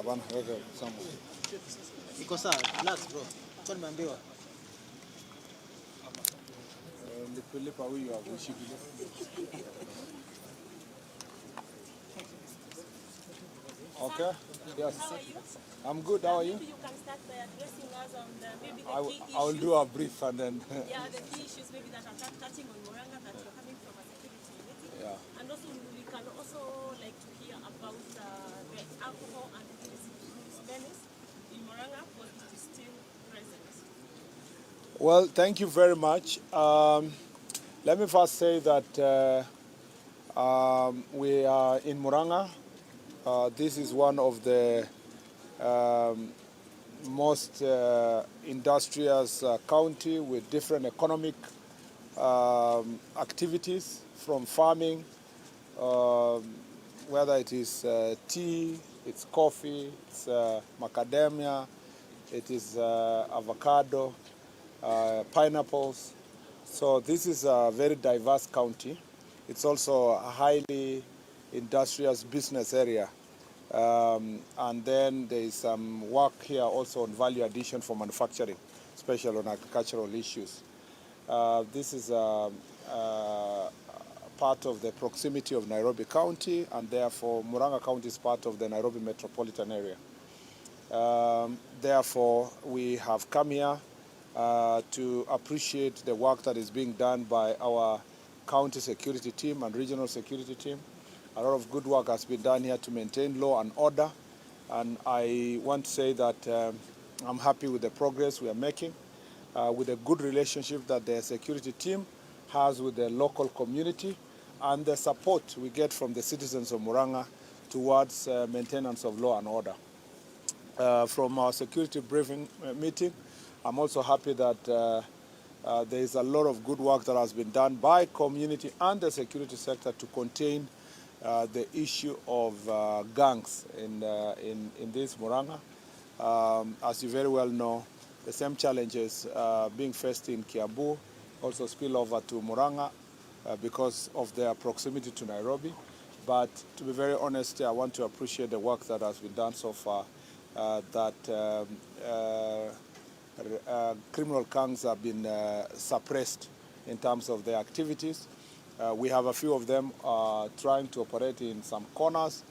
Hapana, weka somewhere. Iko sawa, relax bro. Kwa nimeambiwa. Lipa huyu akushikilia. Okay. Yes. I'm good. How are you? Maybe you can start by addressing us on maybe the key issues. I will do a brief and then. Yeah, the key issues maybe that are touching on Murang'a that you're coming from a security meeting. Yeah. And also we can also like to hear about the alcohol and illicit menace in Murang'a, but it is still present. Well, thank you very much. Let me first say that we are in Murang'a. This is one of the most industrious county with different economic activities, from farming, whether it is tea, it's coffee, it's macadamia, it is avocado, pineapples. So this is a very diverse county. It's also a highly industrious business area. And then there is some work here also on value addition for manufacturing, especially on agricultural issues. This is part of the proximity of Nairobi County, and therefore Murang'a County is part of the Nairobi metropolitan area. Therefore, we have come here to appreciate the work that is being done by our county security team and regional security team. A lot of good work has been done here to maintain law and order, and I want to say that I'm happy with the progress we are making, with the good relationship that the security team has with the local community, and the support we get from the citizens of Murang'a towards maintenance of law and order. From our security briefing meeting, I'm also happy that there is a lot of good work that has been done by community and the security sector to contain the issue of gangs in this Murang'a. As you very well know, the same challenges being faced in Kiambu also spill over to Murang'a because of their proximity to Nairobi. But to be very honest, I want to appreciate the work that has been done so far, that criminal gangs have been suppressed in terms of their activities. We have a few of them trying to operate in some corners,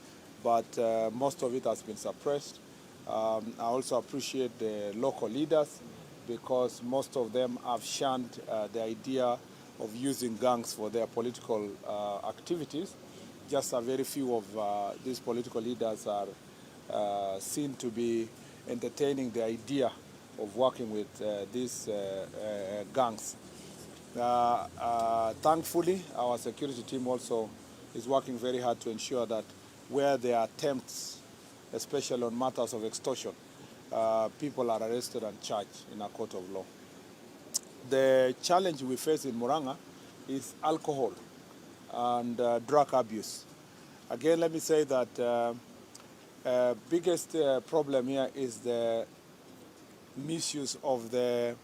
but most of it has been suppressed. I also appreciate the local leaders, because most of them have shunned the idea of using gangs for their political activities. Just a very few of these political leaders are seen to be entertaining the idea of working with these gangs. Thankfully, our security team also is working very hard to ensure that where there are attempts, especially on matters of extortion, people are arrested and charged in a court of law. The challenge we face in Murang'a is alcohol and drug abuse. Again, let me say that biggest problem here is the misuse of the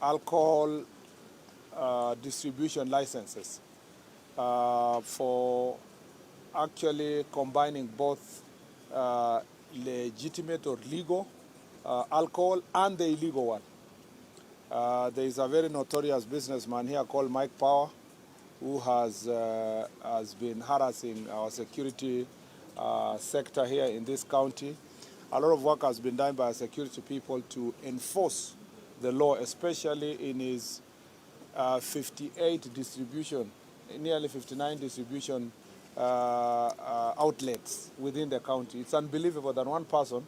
alcohol distribution licenses for actually combining both legitimate or legal alcohol and the illegal one. There is a very notorious businessman here called Mike Power, who has been harassing our security sector here in this county. A lot of work has been done by our security people to enforce the law, especially in his 58 distribution, nearly 59 distribution outlets within the county. It's unbelievable that one person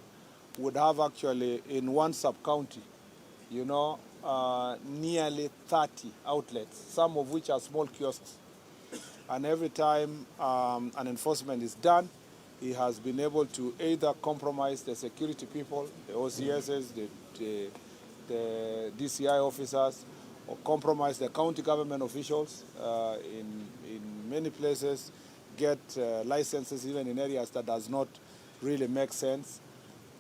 would have actually in one sub-county, you know, nearly 30 outlets, some of which are small kiosks. And every time an enforcement is done, he has been able to either compromise the security people, the OCSs, the DCI officers, or compromise the county government officials in many places, get licenses even in areas that does not really make sense,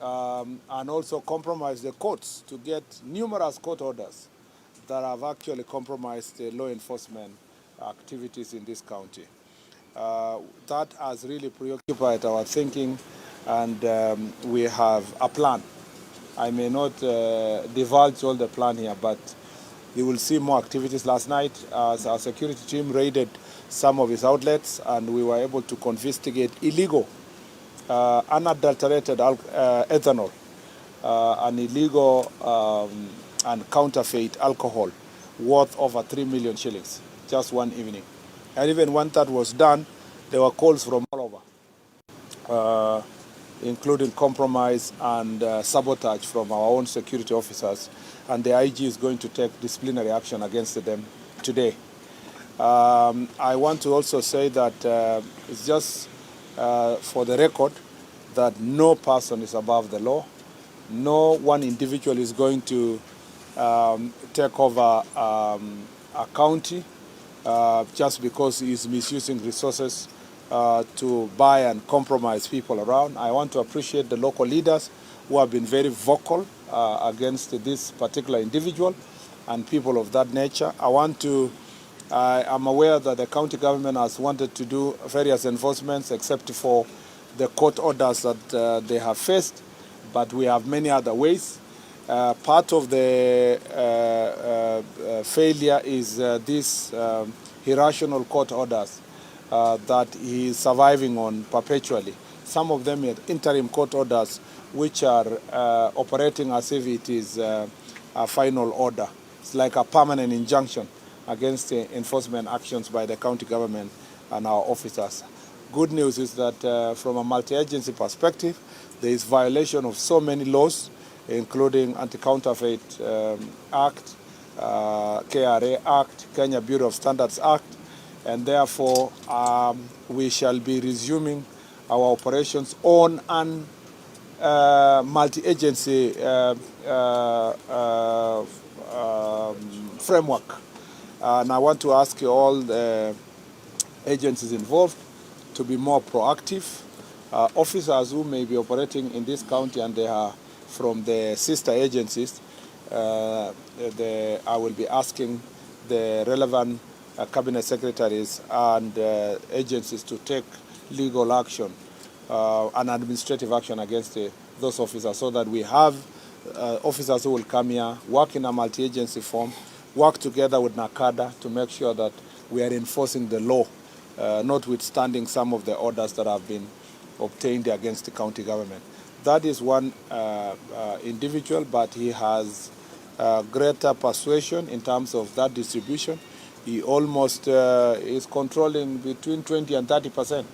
and also compromise the courts to get numerous court orders that have actually compromised the law enforcement activities in this county. That has really preoccupied our thinking and we have a plan. I may not divulge all the plan here, but you will see more activities. Last night, as our security team raided some of his outlets, and we were able to confiscate illegal, unadulterated ethanol, and illegal and counterfeit alcohol worth over 3 million shillings, just one evening. And even when that was done, there were calls from all over, including compromise and sabotage from our own security officers. And the IG is going to take disciplinary action against them today. I want to also say that it's just for the record that no person is above the law. No one individual is going to take over a county just because he is misusing resources to buy and compromise people around. I want to appreciate the local leaders who have been very vocal against this particular individual and people of that nature. I'm aware that the county government has wanted to do various enforcements except for the court orders that they have faced, but we have many other ways. Part of the failure is these irrational court orders that he is surviving on perpetually. Some of them are interim court orders which are operating as if it is a final order. It's like a permanent injunction against the enforcement actions by the county government and our officers. Good news is that from a multi-agency perspective, there is violation of so many laws, including Anti-Counterfeit Act, KRA Act, Kenya Bureau of Standards Act, and therefore we shall be resuming our operations on an multi-agency framework. And I want to ask all the agencies involved to be more proactive. Officers who may be operating in this county and they are from the sister agencies, I will be asking the relevant cabinet secretaries and agencies to take legal action and administrative action against those officers, so that we have officers who will come here, work in a multi-agency form, work together with NACADA to make sure that we are enforcing the law, notwithstanding some of the orders that have been obtained against the county government. That is one individual, but he has greater persuasion in terms of that distribution. He almost is controlling between 20 and 30%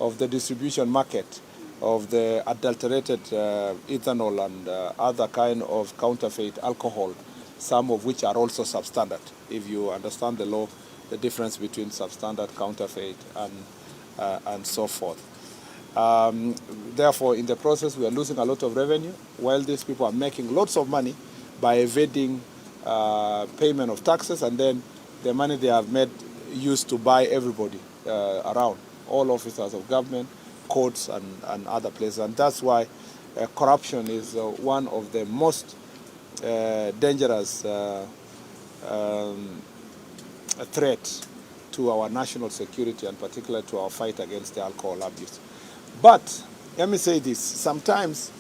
of the distribution market of the adulterated ethanol and other kind of counterfeit alcohol, some of which are also substandard. If you understand the law, the difference between substandard, counterfeit, and so forth. Therefore, in the process, we are losing a lot of revenue, while these people are making lots of money by evading payment of taxes, and then the money they have made used to buy everybody around, all officers of government, courts, and other places. And that's why corruption is one of the most dangerous threats to our national security, and particularly to our fight against the alcohol abuse. But let me say this, sometimes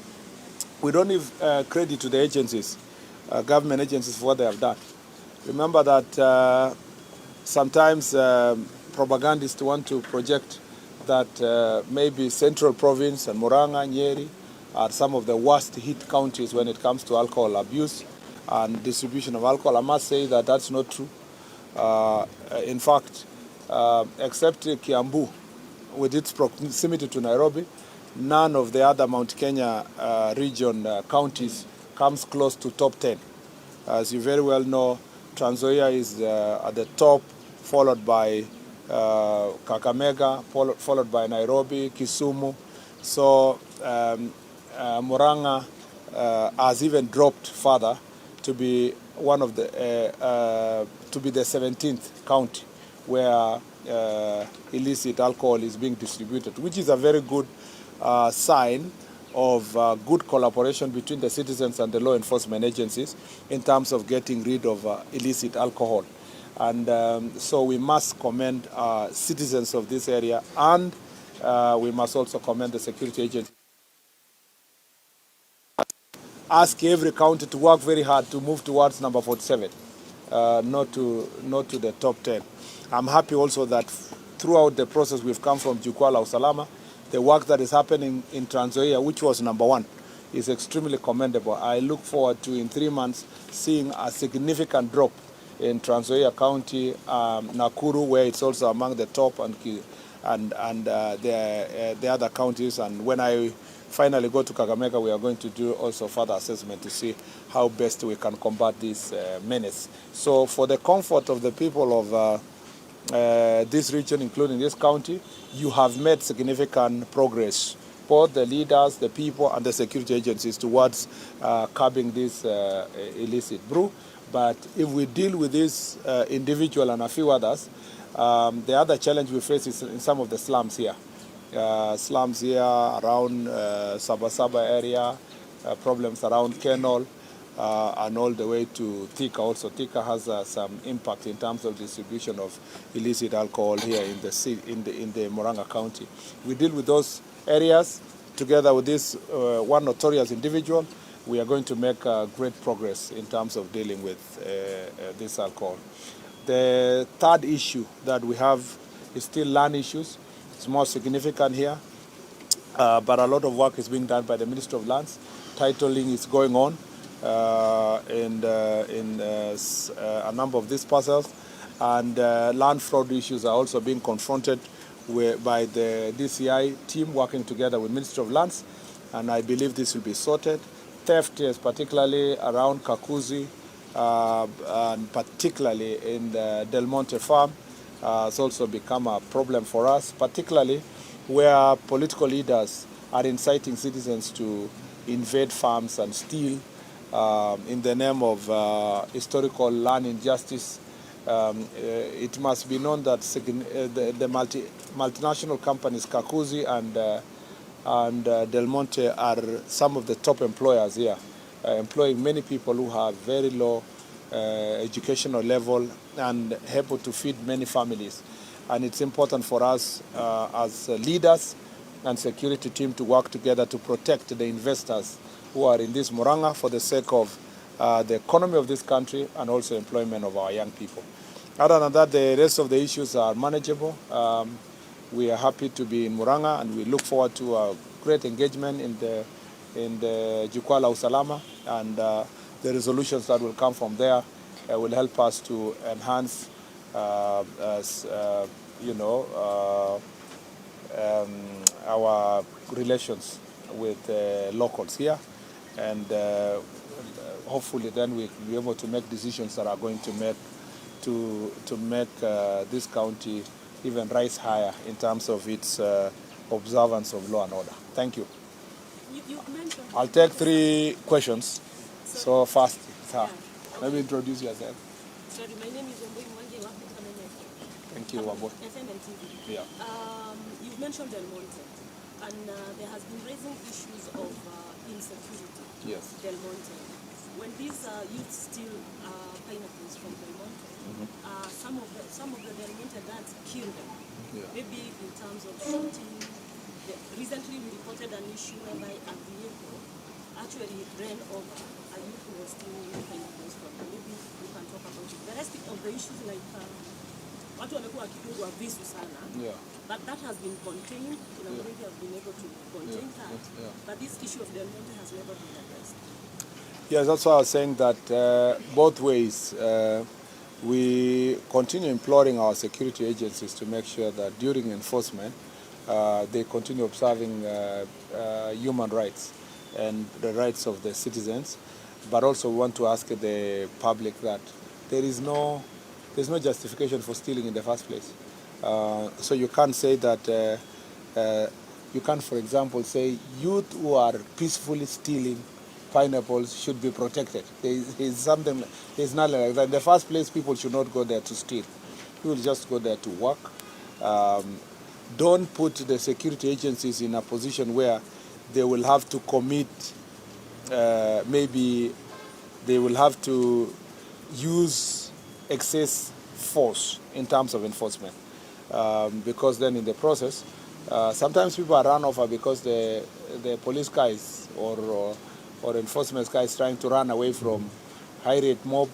we don't give credit to the agencies, government agencies, for what they have done. Remember that sometimes propagandists want to project that maybe Central Province and Murang'a, Nyeri are some of the worst hit counties when it comes to alcohol abuse and distribution of alcohol. I must say that that's not true. In fact, except Kiambu, with its proximity to Nairobi, none of the other Mount Kenya region counties comes close to top 10. As you very well know, Trans Nzoia is at the top, followed by Kakamega, followed by Nairobi, Kisumu. So Murang'a has even dropped further to be one of the to be the 17th county where illicit alcohol is being distributed, which is a very good sign of good collaboration between the citizens and the law enforcement agencies in terms of getting rid of illicit alcohol. And so we must commend citizens of this area, and we must also commend the security agencies. ask every county to work very hard to move towards number 47, not to the top 10. I'm happy also that throughout the process we've come from Jukwaa la Usalama. The work that is happening in Trans Nzoia, which was number 1, is extremely commendable. I look forward to, in 3 months, seeing a significant drop in Trans Nzoia County, Nakuru, where it's also among the top, and the other counties. And when I finally go to Kakamega, we are going to do also further assessment to see how best we can combat this menace. So for the comfort of the people of this region, including this county, you have made significant progress, both the leaders, the people, and the security agencies towards curbing this illicit brew. But if we deal with this individual and a few others, the other challenge we face is in some of the slums here. Slums here around Sabasaba area, problems around Kenol, and all the way to Thika also. Thika has some impact in terms of distribution of illicit alcohol here in the Murang'a County. We deal with those areas together with this one notorious individual. We are going to make great progress in terms of dealing with this alcohol. The third issue that we have is still land issues. It's more significant here, but a lot of work is being done by the Ministry of Lands. Titling is going on in a number of these parcels, and land fraud issues are also being confronted by the DCI team working together with Ministry of Lands, and I believe this will be sorted. Theft is particularly around Kakuzi, and particularly in the Del Monte farm, has also become a problem for us, particularly where political leaders are inciting citizens to invade farms and steal in the name of historical land injustice. It must be known that the multinational companies Kakuzi and Del Monte are some of the top employers here, employing many people who have very low educational level and able to feed many families. And it's important for us as leaders and security team to work together to protect the investors who are in this Murang'a for the sake of the economy of this country and also employment of our young people. Other than that, the rest of the issues are manageable. We are happy to be in Murang'a, and we look forward to a great engagement in the Jukwaa la Usalama, and the resolutions that will come from there will help us to enhance, our relations with locals here, and hopefully then we'll be able to make decisions that are going to make this county even rise higher in terms of its observance of law and order. Thank you. You mentioned... I'll take 3 questions. So fast. Maybe introduce yourself. Sorry, my name is Omboy Mwangi. Thank you, Wabo. Yeah. You've mentioned Del Monte, and there has been raising issues of insecurity. Yes. Del Monte. When these youths steal pineapples from Del Monte, some of the Del Monte guards kill them. Yeah. Maybe in terms of shooting. Recently, we reported an issue whereby a vehicle actually ran over a youth who was stealing pineapples from them. Maybe you can talk about it. The rest of the issues, like watu wamekuwa wakipigwa visu sana, but that has been contained. You know, we have been able to contain that. But this issue of Del Monte has never been addressed. Yes, that's why I was saying that both ways. We continue imploring our security agencies to make sure that during enforcement, they continue observing human rights and the rights of the citizens. But also we want to ask the public that there's no justification for stealing in the first place. So you can't say that, you can't, for example, say youth who are peacefully stealing pineapples should be protected. There's nothing like that. In the first place, people should not go there to steal. People just go there to work. Don't put the security agencies in a position where they will have to commit, maybe they will have to use excess force in terms of enforcement. Because then in the process, sometimes people are run over because the police guys or or enforcement guy is trying to run away from high-rate mob.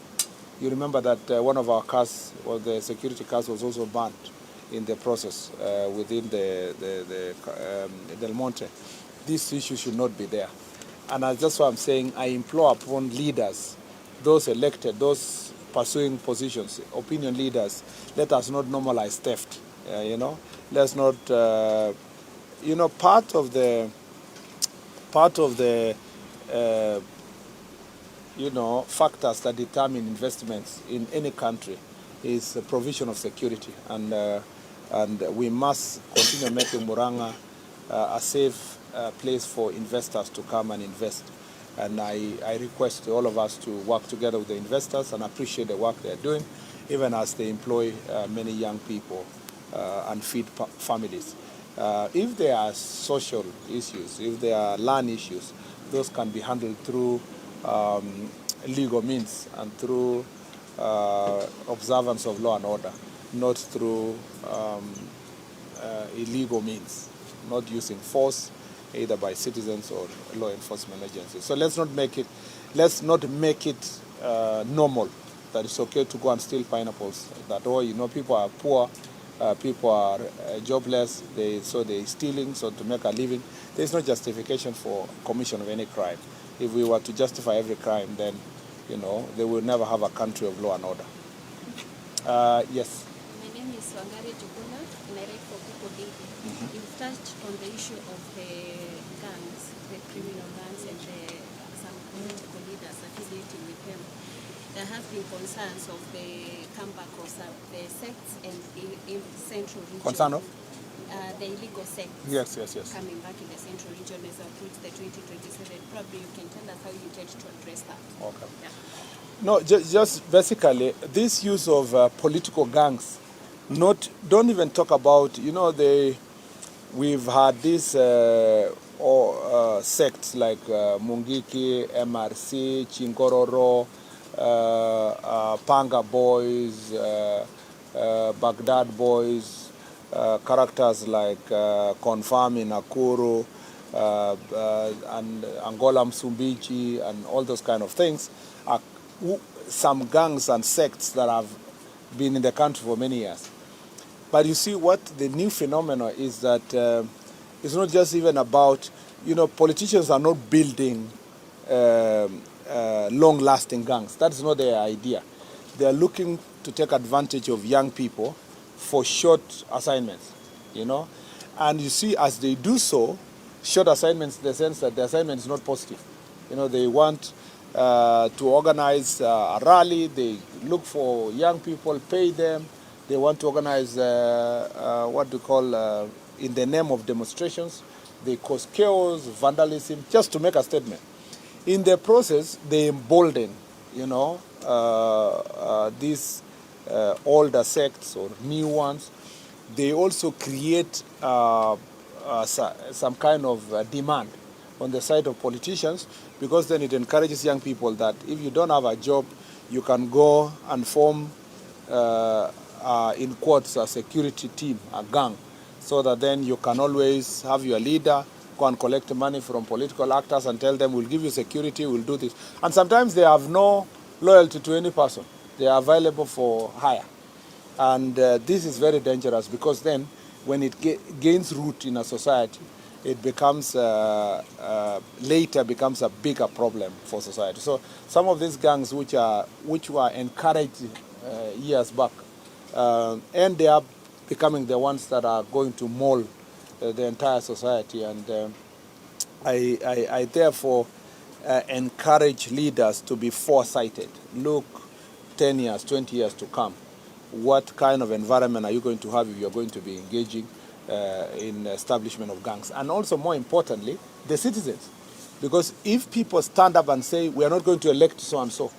You remember that one of our cars, or the security cars, was also burned in the process within the Del Monte. This issue should not be there. And that's why I'm saying I implore upon leaders, those elected, those pursuing positions, opinion leaders, let us not normalize theft. Let's not, part of the factors that determine investments in any country is the provision of security, and we must continue making Murang'a a safe place for investors to come and invest. And I request all of us to work together with the investors and appreciate the work they're doing, even as they employ many young people and feed families. If there are social issues, if there are land issues, those can be handled through legal means and through observance of law and order, not through illegal means, not using force either by citizens or law enforcement agencies. So let's not make it normal that it's okay to go and steal pineapples. That people are poor, people are jobless, so they're stealing, so to make a living. There's no justification for commission of any crime. If we were to justify every crime, then they will never have a country of law and order. Yes. My name is Wangari Juguna, and I write for People Daily. You've touched on the issue of the gangs, the criminal gangs, and some political leaders affiliating with them. There have been concerns of the comeback of the sects and in the central region. Concern of? The illegal sects. Yes. Coming back in the central region as approach the 2027. Probably you can tell us how you intend to address that. Okay. Yeah. No, just basically this use of political gangs. Don't even talk about. We've had these sects like Mungiki, MRC, Chingororo, Panga Boys, Baghdad Boys. Characters like Confirm in Nakuru and Angola Msumbiji and all those kind of things are some gangs and sects that have been in the country for many years. But you see what the new phenomenon is that it's not just even about, politicians are not building long-lasting gangs. That's not their idea. They are looking to take advantage of young people for short assignments, and you see as they do so, short assignments in the sense that the assignment is not positive. They want to organize a rally, they look for young people, pay them, they want to organize what we call in the name of demonstrations, they cause chaos, vandalism, just to make a statement. In the process, they embolden, these older sects or new ones. They also create some kind of demand on the side of politicians, because then it encourages young people that if you don't have a job, you can go and form, in quotes, a security team, a gang, so that then you can always have your leader go and collect money from political actors and tell them, we'll give you security, we'll do this. And sometimes they have no loyalty to any person. They are available for hire. And this is very dangerous, because then when it gains root in a society, it becomes, later becomes a bigger problem for society. So some of these gangs which were encouraged years back, and they are becoming the ones that are going to mold the entire society. And I therefore encourage leaders to be foresighted. Look 10 years, 20 years to come. What kind of environment are you going to have if you're going to be engaging in establishment of gangs? And also, more importantly, the citizens. Because if people stand up and say, we are not going to elect so-and-so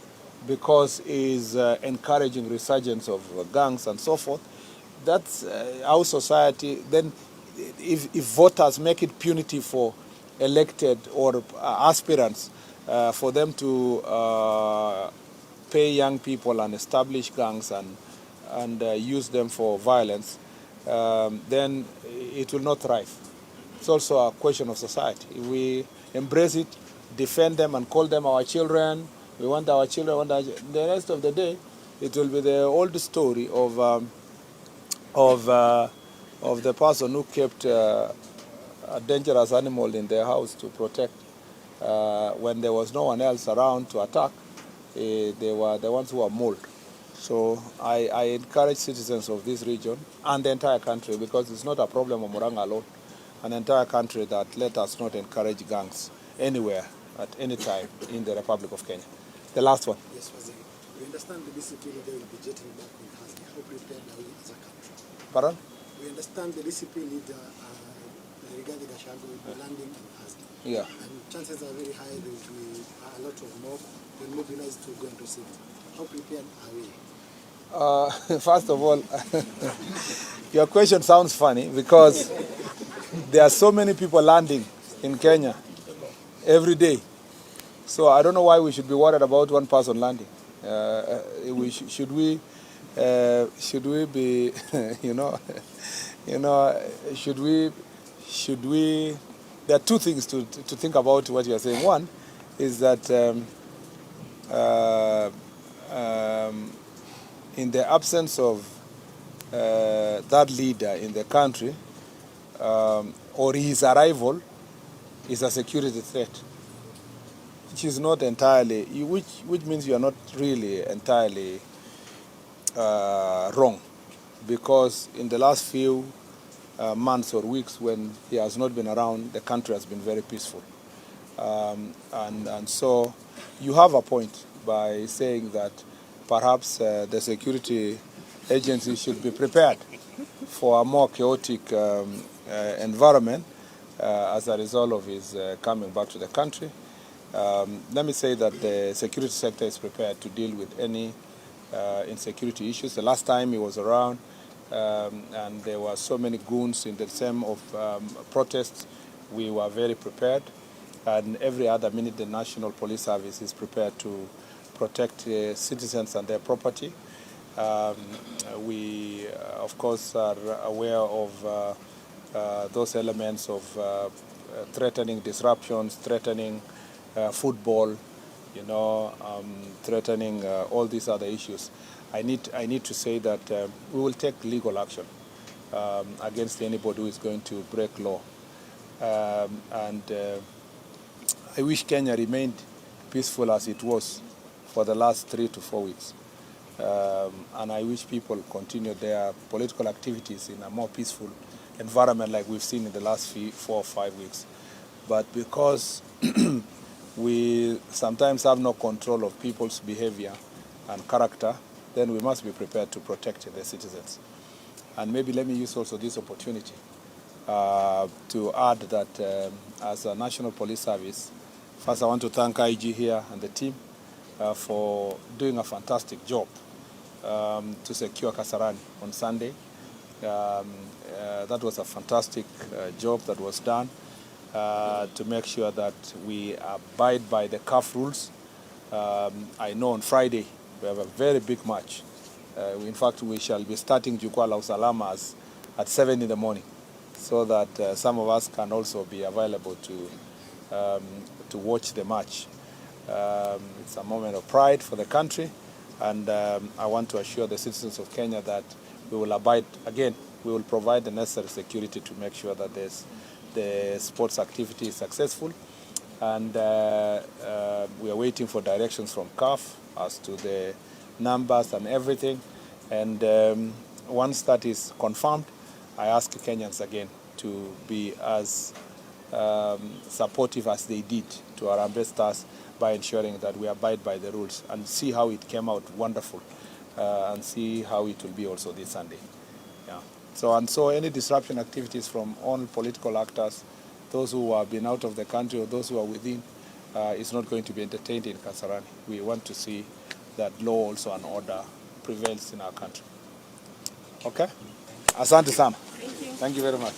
because is encouraging resurgence of gangs and so forth, that's our society. Then if voters make it punitive for elected or aspirants for them to pay young people and establish gangs and use them for violence, then it will not thrive. It's also a question of society. If we embrace it, defend them and call them our children. We want our children. The rest of the day, it will be the old story of the person who kept a dangerous animal in their house to protect. When there was no one else around to attack, they were the ones who were mauled. So I encourage citizens of this region and the entire country, because it's not a problem of Murang'a alone, an entire country, that let us not encourage gangs anywhere at any time in the Republic of Kenya. The last one. Yes, Waziri. We understand the DCP leader will be jetting back on Thursday. How prepared are we as a country? Pardon? We understand the DCP leader, regarding Gachagua, will be landing on Thursday. Yeah. And chances are very high there will be a lot of mob will mobilize to go and receive it. How prepared are we? First of all, your question sounds funny because there are so many people landing in Kenya every day. So I don't know why we should be worried about one person landing. Should we be, should we? There are two things to think about what you are saying. One is that in the absence of that leader in the country, or his arrival is a security threat, which is not entirely, which means you are not really entirely wrong, because in the last few months or weeks when he has not been around, the country has been very peaceful. And so you have a point by saying that perhaps the security agency should be prepared for a more chaotic environment as a result of his coming back to the country. Let me say that the security sector is prepared to deal with any insecurity issues. The last time he was around, and there were so many goons in the same of protests, we were very prepared. And every other minute, the National Police Service is prepared to protect citizens and their property. We, of course, are aware of those elements of threatening disruptions, threatening football, threatening all these other issues. I need to say that we will take legal action against anybody who is going to break law. And I wish Kenya remained peaceful as it was for the last 3 to 4 weeks. And I wish people continue their political activities in a more peaceful environment like we've seen in the last 4 or 5 weeks. But because we sometimes have no control of people's behavior and character, then we must be prepared to protect the citizens. And maybe let me use also this opportunity to add that as a National Police Service, first I want to thank IG here and the team for doing a fantastic job to secure Kasarani on Sunday. That was a fantastic job that was done to make sure that we abide by the CAF rules. I know on Friday we have a very big match. In fact, we shall be starting Jukwaa la Usalama at 7 in the morning, so that some of us can also be available to watch the match. It's a moment of pride for the country, and I want to assure the citizens of Kenya that we will abide, again, we will provide the necessary security to make sure that the sports activity is successful. And we are waiting for directions from CAF as to the numbers and everything. And once that is confirmed, I ask Kenyans again to be as supportive as they did to our ambassadors by ensuring that we abide by the rules, and see how it came out wonderful, and see how it will be also this Sunday. Yeah. So any disruption activities from all political actors, those who have been out of the country or those who are within, is not going to be entertained in Kasarani. We want to see that law also and order prevails in our country. Okay? Asante sana. Thank you. Thank you very much.